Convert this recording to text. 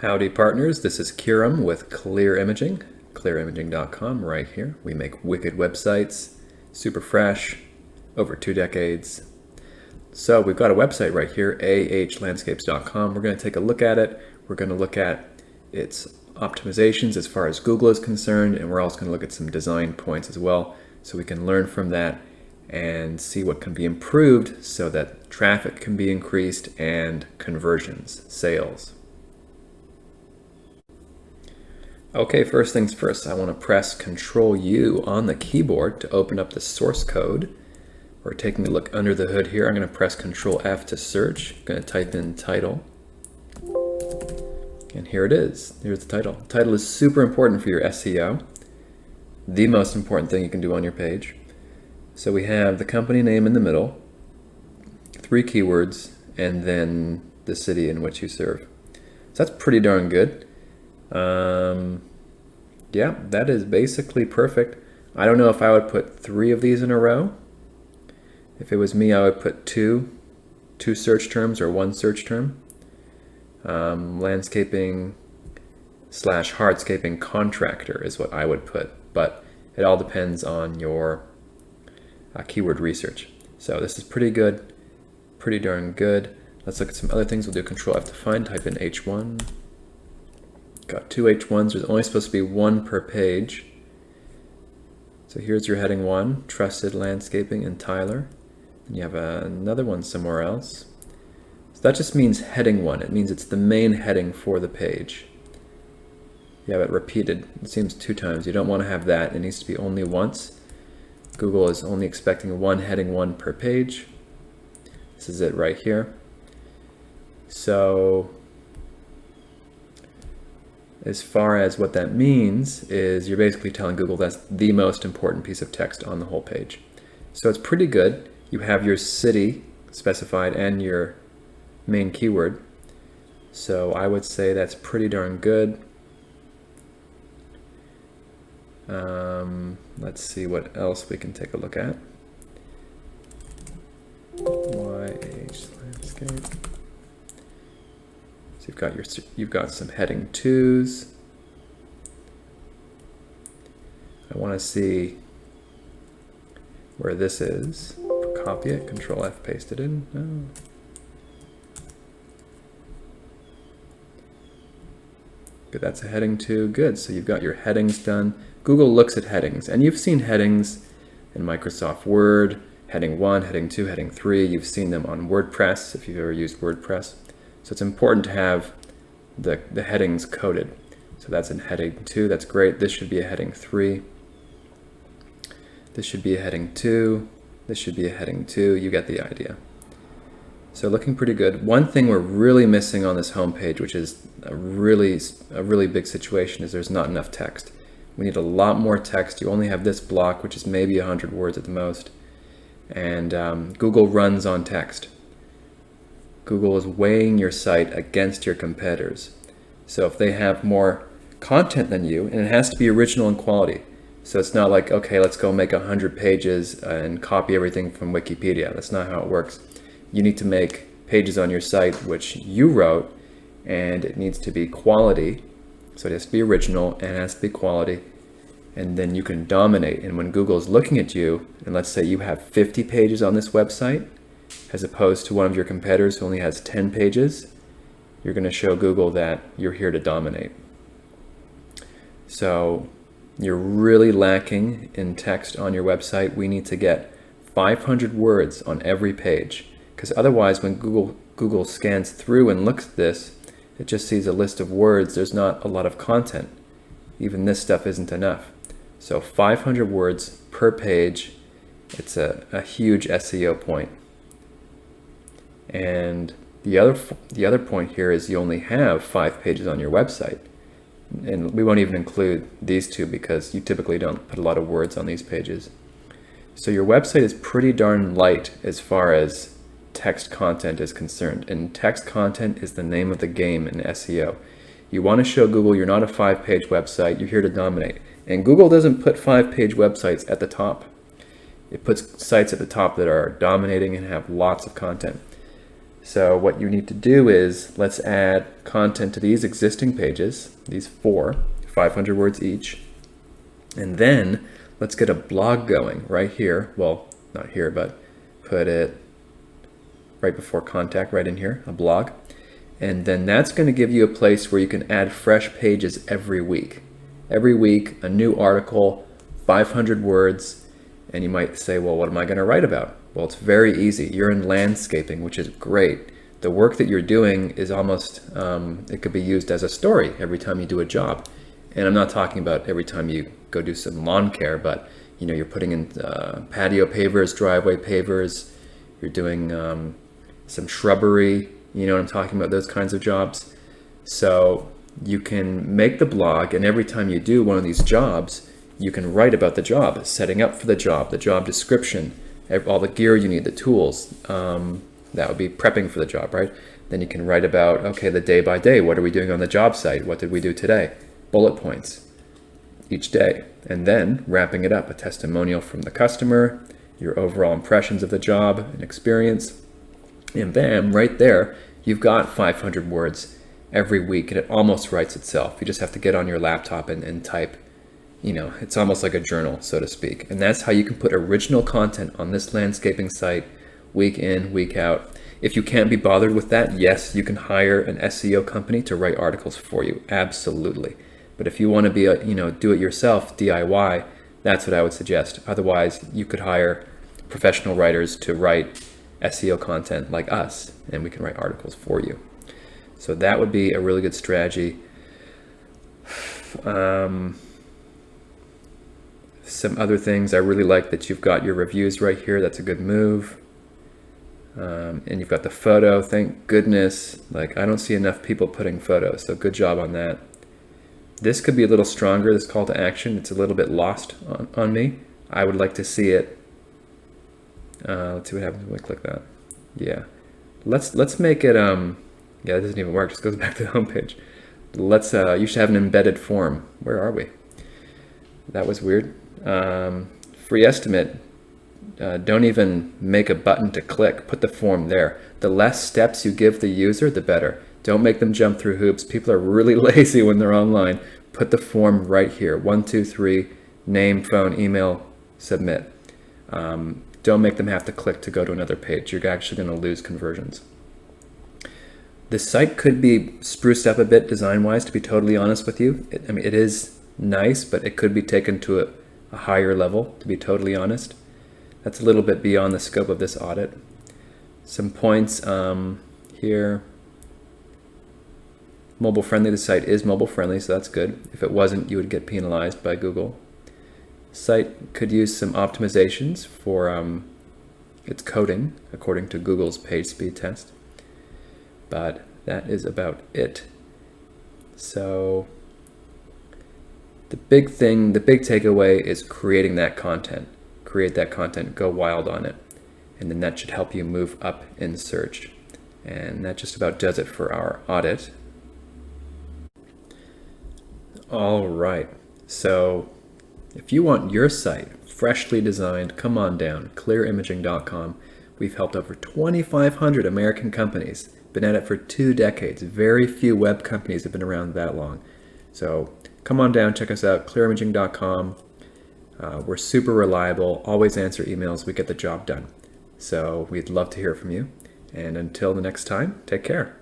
Howdy partners, this is Kiram with Clear Imaging, clearimaging.com right here. We make wicked websites, super fresh, over 2 decades. So we've got a website right here, ahlandscapes.com. We're going to take a look at it. We're going to look at its optimizations as far as Google is concerned, and we're also going to look at some design points as well, so we can learn from that and see what can be improved so that traffic can be increased and conversions, sales. Okay, first things first, I want to press Control U on the keyboard to open up the source code. We're taking a look under the hood here. I'm going to press Control F to search. I'm going to type in title. And here it is. Here's the title. The title is super important for your SEO. The most important thing you can do on your page. So we have the company name in the middle, 3 keywords, and then the city in which you serve. So that's pretty darn good. Yeah, that is basically perfect. I don't know if I would put 3 of these in a row. If it was me, I would put two search terms or 1 search term. Landscaping / hardscaping contractor is what I would put, but it all depends on your keyword research. So this is pretty good, pretty darn good. Let's look at some other things. We'll do Control F to find, type in H1. Got 2 H1s, there's only supposed to be 1 per page. So here's your heading 1, Trusted Landscaping in Tyler. And you have another one somewhere else. So that just means heading 1. It means it's the main heading for the page. You have it repeated, it seems 2 times. You don't want to have that, it needs to be only once. Google is only expecting 1 heading 1 per page. This is it right here. So as far as what that means is you're basically telling Google that's the most important piece of text on the whole page. So it's pretty good. You have your city specified and your main keyword. So I would say that's pretty darn good. Let's see what else we can take a look at. YH landscape. So you've got some heading 2s. I want to see where this is. Copy it, Control F, paste it in. Oh. Good, that's a heading 2. Good, so you've got your headings done. Google looks at headings, and you've seen headings in Microsoft Word, heading 1, heading 2, heading 3. You've seen them on WordPress if you've ever used WordPress. So it's important to have the headings coded. So that's in heading 2, that's great. This should be a heading 3. This should be a heading 2. This should be a heading 2. You get the idea. So looking pretty good. One thing we're really missing on this homepage, which is a really big situation, is there's not enough text. We need a lot more text. You only have this block, which is maybe 100 words at the most. And Google runs on text. Google is weighing your site against your competitors. So if they have more content than you, and it has to be original in quality. So it's not like, okay, let's go make 100 pages and copy everything from Wikipedia. That's not how it works. You need to make pages on your site which you wrote, and it needs to be quality. So it has to be original and it has to be quality. And then you can dominate. And when Google is looking at you, and let's say you have 50 pages on this website, as opposed to one of your competitors who only has 10 pages, you're going to show Google that you're here to dominate. So you're really lacking in text on your website. We need to get 500 words on every page, because otherwise when Google scans through and looks at this, it just sees a list of words. There's not a lot of content. Even this stuff isn't enough. So 500 words per page, it's a huge SEO point. And the other point here is you only have 5 pages on your website. And we won't even include these 2 because you typically don't put a lot of words on these pages. So your website is pretty darn light as far as text content is concerned. And text content is the name of the game in SEO. You want to show Google you're not a 5-page website, you're here to dominate. And Google doesn't put 5-page websites at the top. It puts sites at the top that are dominating and have lots of content. So what you need to do is, let's add content to these existing pages, these 500 words each. And then let's get a blog going right here. Well, not here, but put it right before contact, right in here, a blog. And then that's going to give you a place where you can add fresh pages every week. Every week, a new article, 500 words. And you might say, well, what am I going to write about? Well, it's very easy. You're in landscaping, which is great. The work that you're doing is almost, it could be used as a story every time you do a job. And I'm not talking about every time you go do some lawn care, but you're putting in patio pavers, driveway pavers, you're doing some shrubbery, you know what I'm talking about, those kinds of jobs. So you can make the blog, and every time you do one of these jobs, you can write about the job, setting up for the job description, all the gear you need, the tools. That would be prepping for the job, right? Then you can write about, okay, the day by day, what are we doing on the job site? What did we do today? Bullet points each day. And then wrapping it up, a testimonial from the customer, your overall impressions of the job and experience. And bam, right there, you've got 500 words every week, and it almost writes itself. You just have to get on your laptop and type. It's almost like a journal, so to speak. And that's how you can put original content on this landscaping site week in, week out. If you can't be bothered with that, yes, you can hire an SEO company to write articles for you. Absolutely. But if you want to be do it yourself, DIY, that's what I would suggest. Otherwise, you could hire professional writers to write SEO content like us, and we can write articles for you. So that would be a really good strategy. Some other things, I really like that you've got your reviews right here. That's a good move. And you've got the photo. Thank goodness. I don't see enough people putting photos, so good job on that. This could be a little stronger, this call to action. It's a little bit lost on me. I would like to see it. Let's see what happens when we click that. Yeah. Let's make it, yeah, it doesn't even work. It just goes back to the homepage. You should have an embedded form. Where are we? That was weird. Free estimate. Don't even make a button to click. Put the form there. The less steps you give the user, the better. Don't make them jump through hoops. People are really lazy when they're online. Put the form right here. 1, 2, 3, name, phone, email, submit. Don't make them have to click to go to another page. You're actually going to lose conversions. The site could be spruced up a bit design-wise, to be totally honest with you. It is nice, but it could be taken to a higher level, to be totally honest. That's a little bit beyond the scope of this audit. Some points here. Mobile friendly, the site is mobile friendly, so that's good. If it wasn't, you would get penalized by Google. Site could use some optimizations for its coding, according to Google's page speed test. But that is about it. So the big takeaway is creating that content. Create that content, go wild on it. And then that should help you move up in search. And that just about does it for our audit. All right, so if you want your site freshly designed, come on down, clearimaging.com. We've helped over 2,500 American companies, been at it for 2 decades. Very few web companies have been around that long. So come on down, check us out, clearimaging.com. We're super reliable, always answer emails, we get the job done. So we'd love to hear from you. And until the next time, take care.